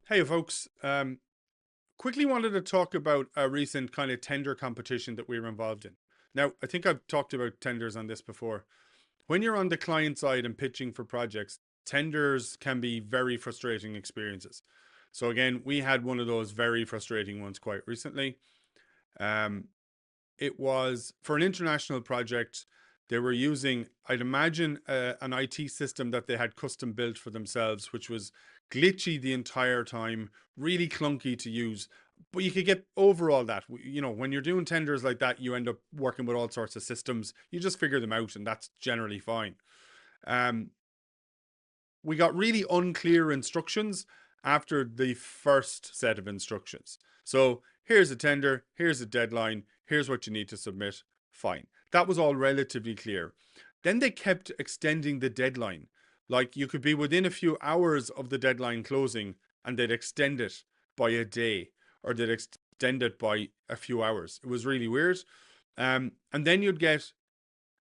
Hey folks, quickly wanted to talk about a recent kind of tender competition that we were involved in. Now, I think I've talked about tenders on this before. When you're on the client side and pitching for projects, tenders can be very frustrating experiences. So again, we had one of those very frustrating ones quite recently. Um, it was for an international project. They were using, I'd imagine, an IT system that they had custom built for themselves, which was glitchy the entire time, really clunky to use. But you could get over all that. You know, when you're doing tenders like that, you end up working with all sorts of systems. You just figure them out, and that's generally fine. Um, we got really unclear instructions after the first set of instructions. So here's a tender, here's a deadline, here's what you need to submit. Fine. That was all relatively clear. Then they kept extending the deadline. Like you could be within a few hours of the deadline closing and they'd extend it by a day or they'd extend it by a few hours. It was really weird. And then you'd get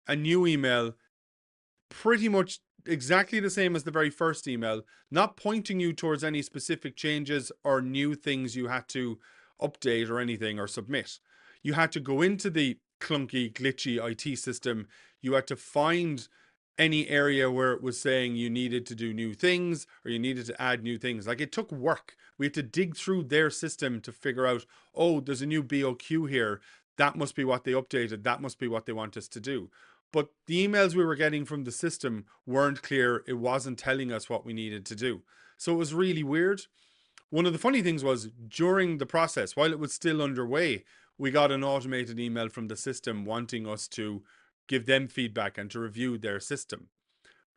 a new email pretty much exactly the same as the very first email, not pointing you towards any specific changes or new things you had to update or anything or submit. You had to go into the clunky, glitchy IT system. You had to find any area where it was saying you needed to do new things or you needed to add new things. Like it took work. We had to dig through their system to figure out, oh, there's a new BOQ here. That must be what they updated. That must be what they want us to do. But the emails we were getting from the system weren't clear. It wasn't telling us what we needed to do. So it was really weird. One of the funny things was during the process, while it was still underway, we got an automated email from the system wanting us to give them feedback and to review their system,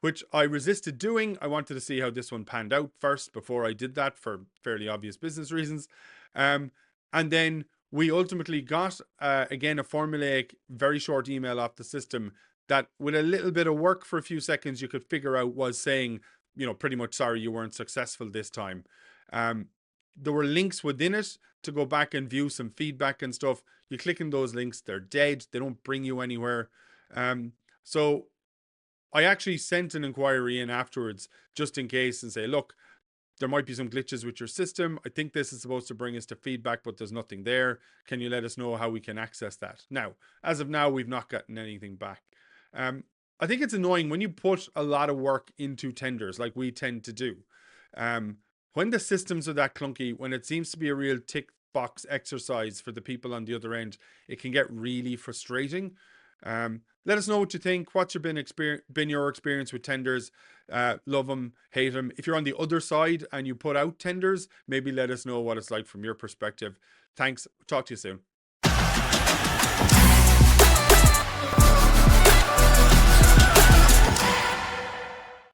which I resisted doing. I wanted to see how this one panned out first before I did that for fairly obvious business reasons. Um, and then we ultimately got, again, a formulaic, very short email off the system that, with a little bit of work for a few seconds, you could figure out was saying, you know, pretty much, sorry, you weren't successful this time. Um, there were links within it to go back and view some feedback and stuff. You click on those links, they're dead. They don't bring you anywhere. So I actually sent an inquiry in afterwards just in case and say, look, there might be some glitches with your system. I think this is supposed to bring us to feedback, but there's nothing there. Can you let us know how we can access that? Now, as of now, we've not gotten anything back. Um, I think it's annoying when you put a lot of work into tenders like we tend to do. Um, when the systems are that clunky, when it seems to be a real tick box exercise for the people on the other end, it can get really frustrating. Let us know what you think. What's been your experience with tenders? Love them, hate them. If you're on the other side and you put out tenders, maybe let us know what it's like from your perspective. Thanks. Talk to you soon.